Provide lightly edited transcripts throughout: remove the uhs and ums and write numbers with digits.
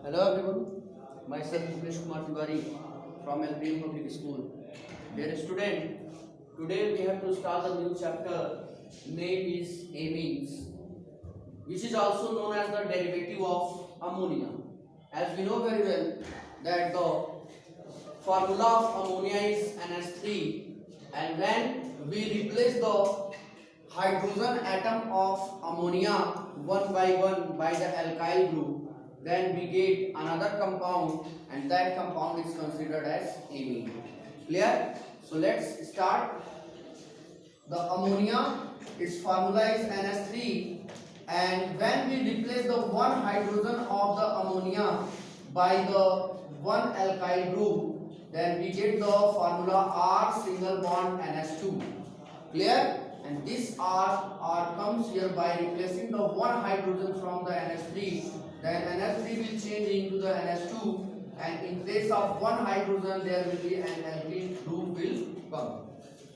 Hello everyone, myself Mukesh Kumar Tiwari from LPM Public School. Dear student, today we have to start a new chapter. Name is amines, which is also known as the derivative of ammonia. As we know very well that the formula of ammonia is NH3, and when we replace the hydrogen atom of ammonia one by the alkyl group, then we get another compound, and that compound is considered as amine. Clear? So let's start. The ammonia, its formula is NH3, and when we replace the one hydrogen of the ammonia by the one alkyl group, then we get the formula R single bond NH2. Clear? And this R comes here by replacing the one hydrogen from the NH3. Then NH3 will change into the NH2, and in place of one hydrogen there will be an alkene group will come.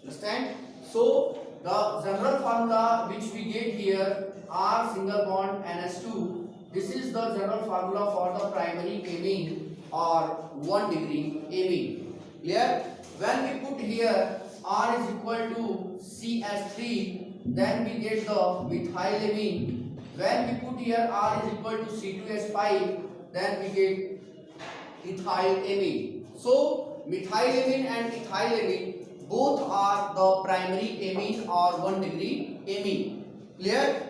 Understand? So the general formula which we get here, R single bond NH2, this is the general formula for the primary amine or 1 degree amine. Clear? When we put here R is equal to CH3, then we get the methylamine. When we put here R is equal to C2H5, then we get ethylamine. So methylamine and ethylamine both are the primary amine or 1 degree amine. Clear?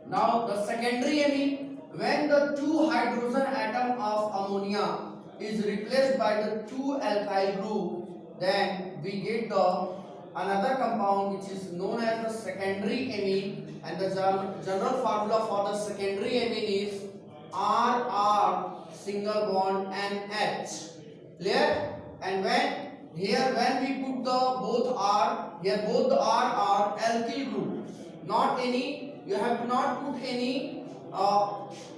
Now the secondary amine, when the two hydrogen atom of ammonia is replaced by the two alkyl group, then we get the another compound which is known as the secondary amine, and the general formula for the secondary amine is RR single bond NH. Clear? And when we put the both R, here both the R are alkyl group. Not any, you have to not put any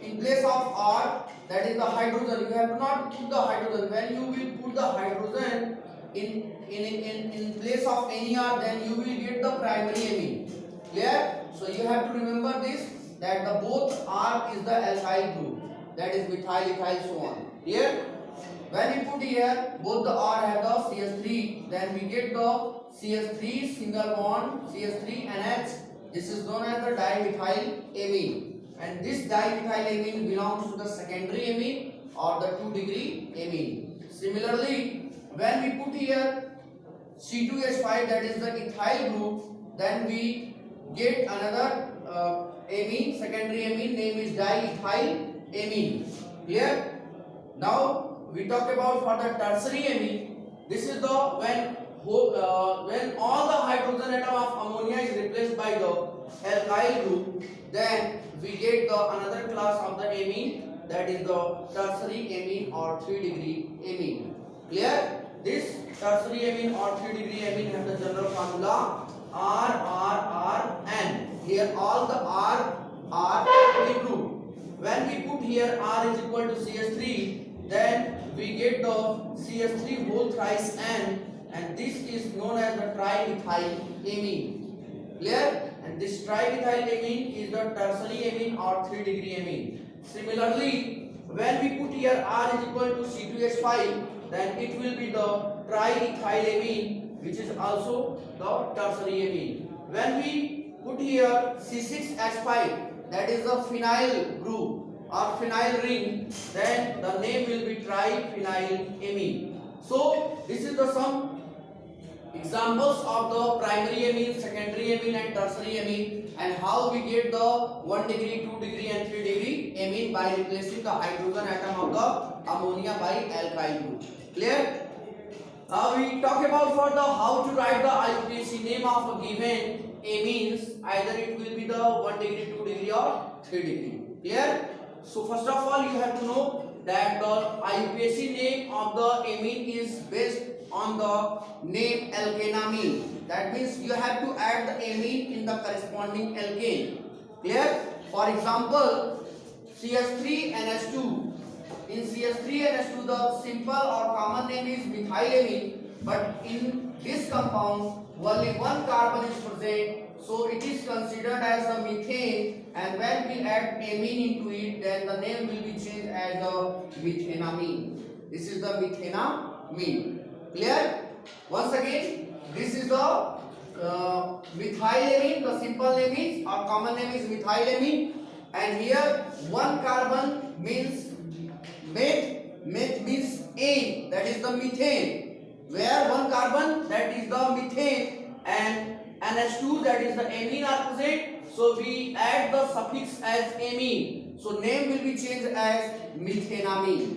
in place of R, that is the hydrogen. You have to not put the hydrogen. When you will put the hydrogen in place of any R, then you will get the primary amine. Clear? So you have to remember this, that the both R is the alkyl group, that is methyl, ethyl, so on. Clear? When we put here both the R have the CH3, then we get the CH3 single bond CH3 NH. This is known as the dimethyl amine, and this dimethyl amine belongs to the secondary amine or the 2 degree amine. Similarly, when we put here C2H5, that is the ethyl group, then we get another amine, secondary amine, name is diethyl amine. Clear? Now we talk about for the tertiary amine. This is the when all the hydrogen atom of ammonia is replaced by the alkyl group, then we get the another class of the amine, that is the tertiary amine or 3 degree amine. Clear? This tertiary amine or 3 degree amine has the general formula RRRN. Here all the R are alkyl group. When we put here R is equal to CH3, then we get the CH3 whole thrice N, and this is known as the trimethyl amine. Clear? And this trimethyl amine is the tertiary amine or 3 degree amine. Similarly, when we put here R is equal to C2H5, then it will be the triethylamine, which is also the tertiary amine. When we put here C6H5, that is the phenyl group or phenyl ring, then the name will be triphenylamine. So this is the some examples of the primary amine, secondary amine and tertiary amine, and how we get the 1 degree, 2 degree and 3 degree amine by replacing the hydrogen atom of the ammonia by alkyl group. Clear? Now we talk about for the how to write the IUPAC name of a given amines. Either it will be the 1 degree, 2 degree or 3 degree. Clear? So first of all you have to know that the IUPAC name of the amine is based on the name alkanamine. That means you have to add the amine in the corresponding alkane. Clear? For example, CH3NH2. In CH3NH2 the simple or common name is methylamine, but in this compound only one carbon is present, so it is considered as the methane, and when we add amine into it, then the name will be changed as the methenamine. This is the methenamine. Clear? Once again, this is the methylamine. The simple name is or common name is methylamine, and here one carbon means meth means ane, that is the methane, where one carbon, that is the methane, and NH2, that is the amine are present, so we add the suffix as amine, so name will be changed as methenamine.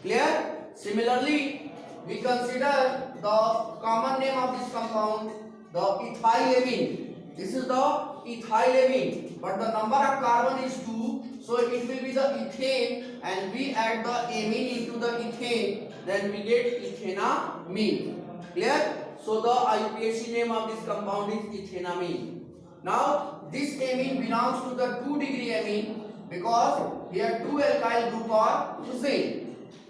Clear? Similarly, we consider the common name of this compound, the ethylamine. This is the ethylamine, but the number of carbon is 2, so it will be the ethane, and we add the amine into the ethane, then we get ethenamine. Clear? So the IUPAC name of this compound is ethenamine. Now this amine belongs to the 2-degree amine because here 2 alkyl group are present.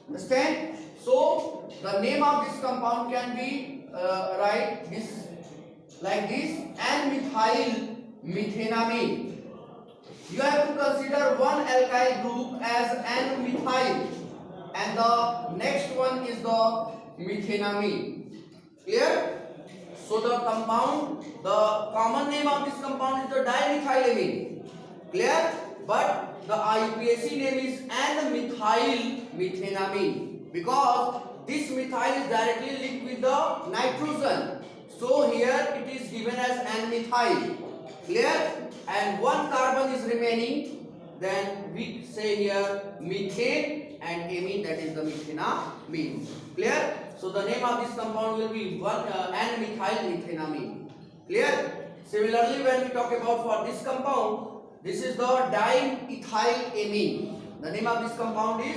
Understand? So the name of this compound can be write this like this, N-methyl methenamine. You have to consider one alkyl group as N-methyl, and the next one is the methenamine. Clear? So the compound, the common name of this compound is the dimethylamine. Clear? But the IUPAC name is N-methyl methenamine because this methyl is directly linked with the nitrogen. So here it is given as N-methyl. Clear? And one carbon is remaining, then we say here methane and amine, that is the methenamine. Clear? So the name of this compound will be N-methyl methenamine. Clear? Similarly, when we talk about for this compound, this is the dimethylamine. The name of this compound is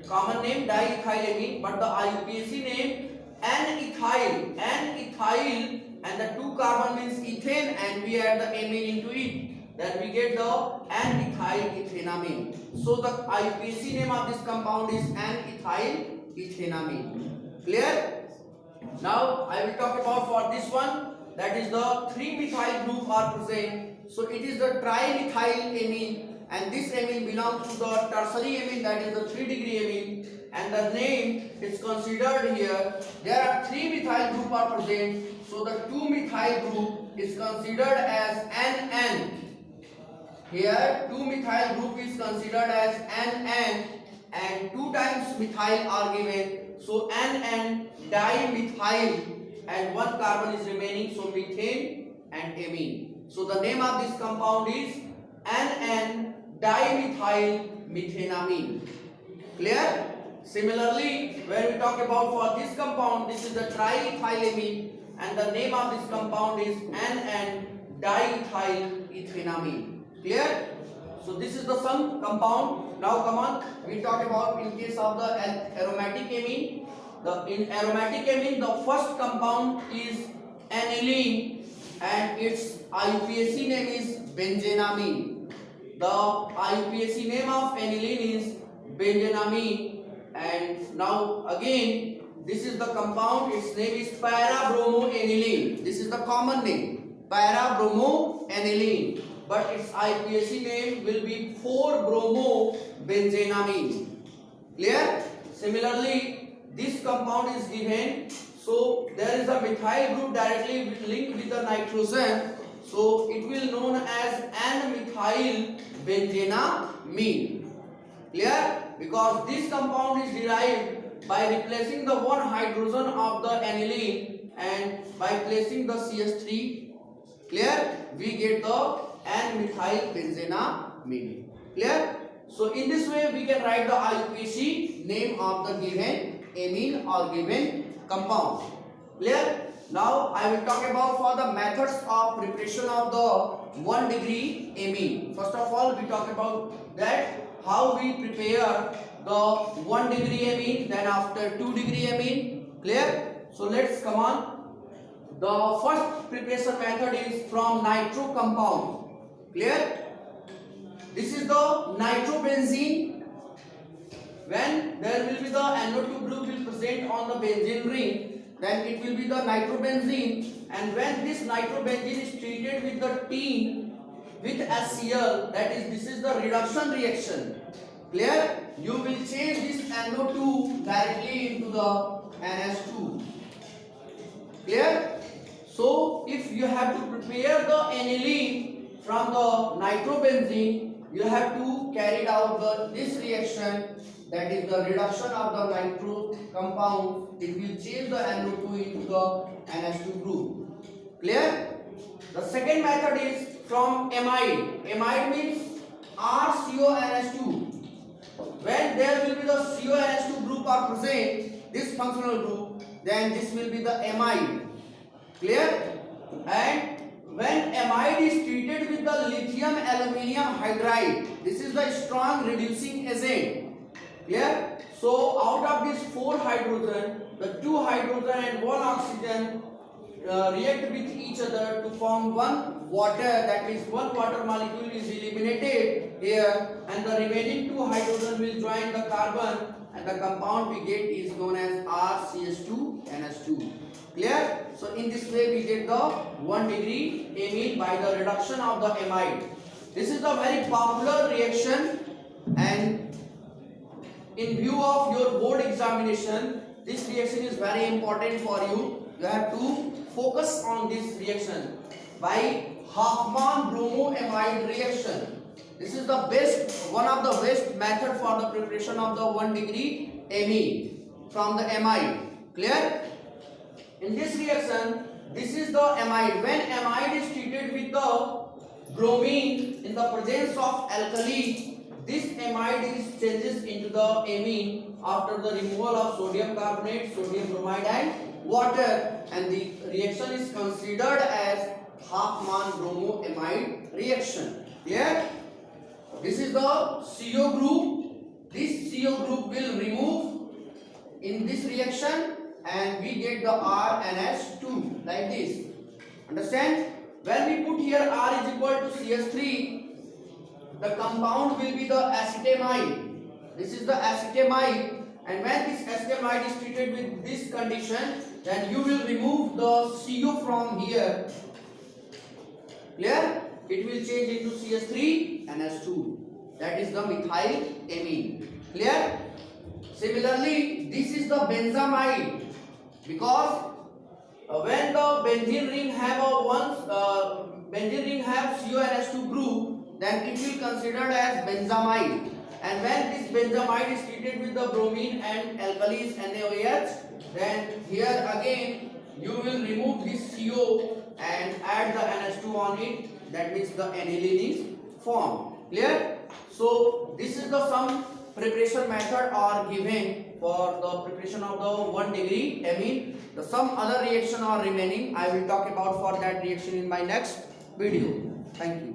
common name diethylamine, but the IUPAC name N-ethyl, and the 2 carbon means ethane, and we add the amine into it, then we get the N-ethyl ethenamine. So the IUPAC name of this compound is N-ethyl ethenamine. Clear? Now I will talk about for this one, that is the 3-methyl group are present. So it is the trimethylamine, and this amine belongs to the tertiary amine, that is the 3-degree amine, and the name is considered here. There are 3-methyl group are present, so the 2-methyl group is considered as NN. Here 2-methyl group is considered as NN, and 2 times methyl are given, so NN dimethyl, and 1 carbon is remaining, so methane and amine. So the name of this compound is NN dimethyl methenamine. Clear? Similarly, when we talk about for this compound, this is the triethylamine, and the name of this compound is NN diethyl ethenamine. Clear? So this is the some compound. Now come on, we talk about in case of the aromatic amine. In aromatic amine, the first compound is aniline, and its IUPAC name is benzenamine. The IUPAC name of aniline is benzenamine, and now again this is the compound, its name is para-bromoaniline. This is the common name, para-bromoaniline, but its IUPAC name will be 4-bromobenzenamine. Clear? Similarly, this compound is given, so there is a methyl group directly linked with the nitrogen, so it will known as N-methyl benzenamine. Clear? Because this compound is derived by replacing the one hydrogen of the aniline and by placing the CH3. Clear? We get the N-methyl benzenamine. Clear? So in this way we can write the IUPAC name of the given amine or given compound. Clear? Now I will talk about for the methods of preparation of the 1-degree amine. First of all, we talk about that how we prepare the 1-degree amine, then after 2-degree amine. Clear? So let's come on. The first preparation method is from nitro compound. Clear? This is the nitrobenzene. When there will be the NO2 group will present on the benzene ring, then it will be the nitrobenzene, and when this nitrobenzene is treated with the tin with HCl, that is, this is the reduction reaction. Clear? You will change this NO2 directly into the NH2. Clear? So if you have to prepare the aniline from the nitrobenzene, you have to carry out this reaction, that is the reduction of the nitro compound. It will change the NO2 into the NH2 group. Clear? The second method is from amide. Amide means RCONH2. When there will be the CONH2 group are present, this functional group, then this will be the amide. Clear? And when amide is treated with the lithium aluminium hydride, this is the strong reducing agent. Clear? So out of these 4 hydrogen, the 2 hydrogen and 1 oxygen react with each other to form one water, that means one water molecule is eliminated here, and the remaining 2 hydrogen will join the carbon, and the compound we get is known as RCH2NH2. Clear? So in this way we get the 1 degree amine by the reduction of the amide. This is a very popular reaction, and in view of your board examination, this reaction is very important for you. You have to focus on this reaction by Hoffman bromoamide reaction. This is the best, one of the best method for the preparation of the 1 degree amine from the amide. Clear? In this reaction, this is the amide. When amide is treated with the bromine in the presence of alkali, this amide is changes into the amine after the removal of sodium carbonate, sodium bromide and water, and the reaction is considered as Hoffman bromoamide reaction. Here, this is the CO group. This CO group will remove in this reaction, and we get the RNH2 like this. Understand? When we put here R is equal to CS3, the compound will be the acetamide. This is the acetamide, and when this acetamide is treated with this condition, then you will remove the CO from here. Clear? It will change into CS3NH2. That is the methyl amine. Clear? Similarly, this is the benzamide, because when the benzene ring have CONH2 group, then it will considered as benzamide. And when this benzamide is treated with the bromine and alkalis NaOH, then here again you will remove this CO and add the NH2 on it. That means the aniline is formed. Clear? So this is the some preparation method are given for the preparation of the 1 degree amine. The some other reaction are remaining. I will talk about for that reaction in my next video. Thank you.